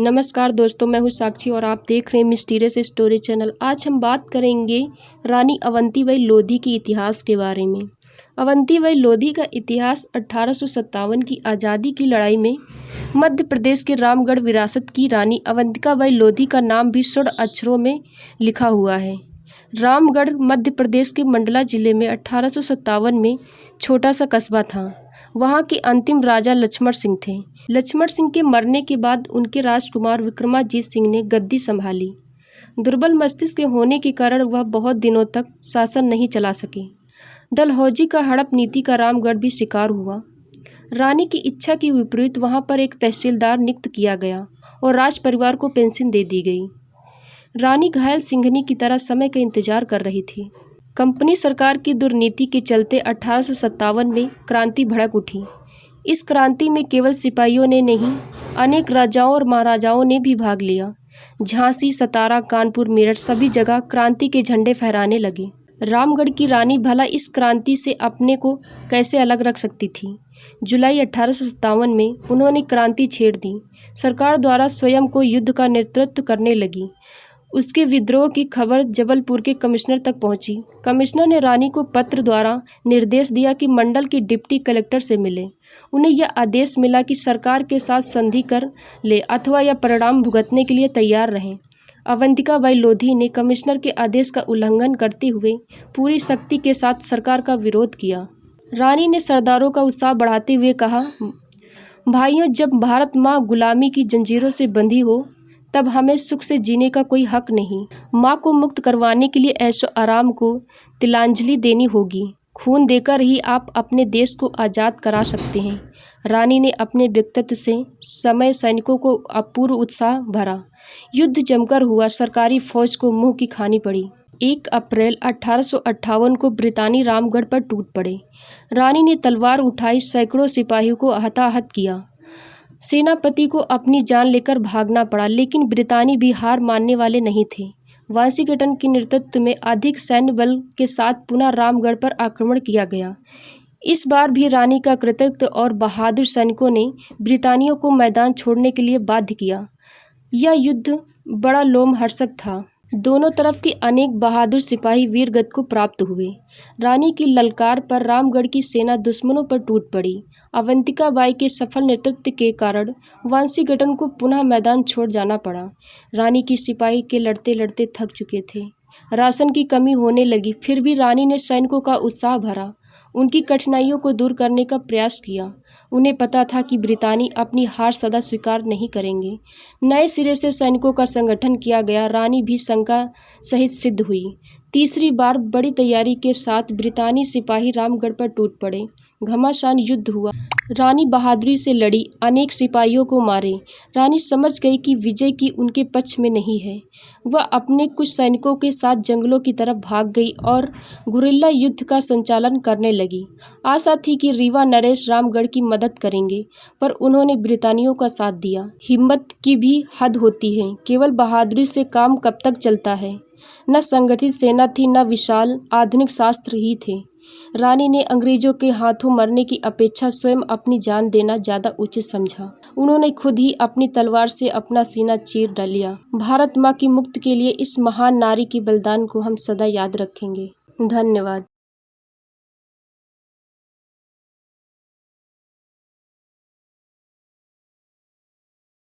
नमस्कार दोस्तों, मैं हूँ साक्षी और आप देख रहे हैं मिस्टीरियस स्टोरी चैनल। आज हम बात करेंगे रानी अवंतीबाई लोधी के इतिहास के बारे में। अवंतीबाई लोधी का इतिहास 1857 की आज़ादी की लड़ाई में मध्य प्रदेश के रामगढ़ विरासत की रानी अवंतिकाबाई लोधी का नाम भी स्वर्ण अक्षरों में लिखा हुआ है। रामगढ़ मध्य प्रदेश के मंडला जिले में 1857 में छोटा सा कस्बा था। वहाँ के अंतिम राजा लक्ष्मण सिंह थे। लक्ष्मण सिंह के मरने के बाद उनके राजकुमार विक्रमाजीत सिंह ने गद्दी संभाली। दुर्बल मस्तिष्क के होने के कारण वह बहुत दिनों तक शासन नहीं चला सके। डलहौजी का हड़प नीति का रामगढ़ भी शिकार हुआ। रानी की इच्छा के विपरीत वहाँ पर एक तहसीलदार नियुक्त किया गया और राज परिवार को पेंशन दे दी गई। रानी घायल सिंघनी की तरह समय का इंतजार कर रही थी। कंपनी सरकार की दुर्नीति के चलते 1857 में क्रांति भड़क उठी। इस क्रांति में केवल सिपाहियों ने नहीं, अनेक राजाओं और महाराजाओं ने भी भाग लिया। झांसी, सतारा, कानपुर, मेरठ सभी जगह क्रांति के झंडे फहराने लगे। रामगढ़ की रानी भला इस क्रांति से अपने को कैसे अलग रख सकती थी। जुलाई 1857 में उन्होंने क्रांति छेड़ दी। सरकार द्वारा स्वयं को युद्ध का नेतृत्व करने लगी। उसके विद्रोह की खबर जबलपुर के कमिश्नर तक पहुंची। कमिश्नर ने रानी को पत्र द्वारा निर्देश दिया कि मंडल के डिप्टी कलेक्टर से मिले। उन्हें यह आदेश मिला कि सरकार के साथ संधि कर ले अथवा यह परिणाम भुगतने के लिए तैयार रहें। अवंतिकाबाई लोधी ने कमिश्नर के आदेश का उल्लंघन करते हुए पूरी शक्ति के साथ सरकार का विरोध किया। रानी ने सरदारों का उत्साह बढ़ाते हुए कहा, भाइयों, जब भारत माँ गुलामी की जंजीरों से बंधी हो तब हमें सुख से जीने का कोई हक नहीं। माँ को मुक्त करवाने के लिए ऐशो आराम को तिलांजलि देनी होगी। खून देकर ही आप अपने देश को आज़ाद करा सकते हैं। रानी ने अपने व्यक्तित्व से समय सैनिकों को अपूर्व उत्साह भरा। युद्ध जमकर हुआ। सरकारी फौज को मुंह की खानी पड़ी। 1 अप्रैल 1858 को ब्रितानी रामगढ़ पर टूट पड़े। रानी ने तलवार उठाई, सैकड़ों सिपाहियों को हताहत किया। सेनापति को अपनी जान लेकर भागना पड़ा, लेकिन ब्रितानी भी हार मानने वाले नहीं थे। वाशिंगटन के नेतृत्व में अधिक सैन्य बल के साथ पुनः रामगढ़ पर आक्रमण किया गया। इस बार भी रानी का कृतित्व और बहादुर सैनिकों ने ब्रितानियों को मैदान छोड़ने के लिए बाध्य किया। यह युद्ध बड़ा लोमहर्षक था। दोनों तरफ के अनेक बहादुर सिपाही वीरगति को प्राप्त हुए। रानी की ललकार पर रामगढ़ की सेना दुश्मनों पर टूट पड़ी। अवंतिकाबाई के सफल नेतृत्व के कारण वाशिंगटन को पुनः मैदान छोड़ जाना पड़ा। रानी की सिपाही के लड़ते लड़ते थक चुके थे। राशन की कमी होने लगी, फिर भी रानी ने सैनिकों का उत्साह भरा, उनकी कठिनाइयों को दूर करने का प्रयास किया। उन्हें पता था कि ब्रितानी अपनी हार सदा स्वीकार नहीं करेंगे। नए सिरे से सैनिकों का संगठन किया गया। रानी भी शंका सहित सिद्ध हुई। तीसरी बार बड़ी तैयारी के साथ ब्रितानी सिपाही रामगढ़ पर टूट पड़े। घमासान युद्ध हुआ। रानी बहादुरी से लड़ी, अनेक सिपाहियों को मारे। रानी समझ गई कि विजय की उनके पक्ष में नहीं है। वह अपने कुछ सैनिकों के साथ जंगलों की तरफ भाग गई और गुरिल्ला युद्ध का संचालन करने लगी। आशा थी कि रीवा नरेश रामगढ़ की मदद करेंगे, पर उन्होंने ब्रितानियों का साथ दिया। हिम्मत की भी हद होती है। केवल बहादुरी से काम कब तक चलता है। न संगठित सेना थी, न विशाल आधुनिक शास्त्र ही थे। रानी ने अंग्रेजों के हाथों मरने की अपेक्षा स्वयं अपनी जान देना ज़्यादा उचित समझा। उन्होंने खुद ही अपनी तलवार से अपना सीना चीर डालिया। भारत माँ की मुक्ति के लिए इस महान नारी के बलिदान को हम सदा याद रखेंगे। धन्यवाद।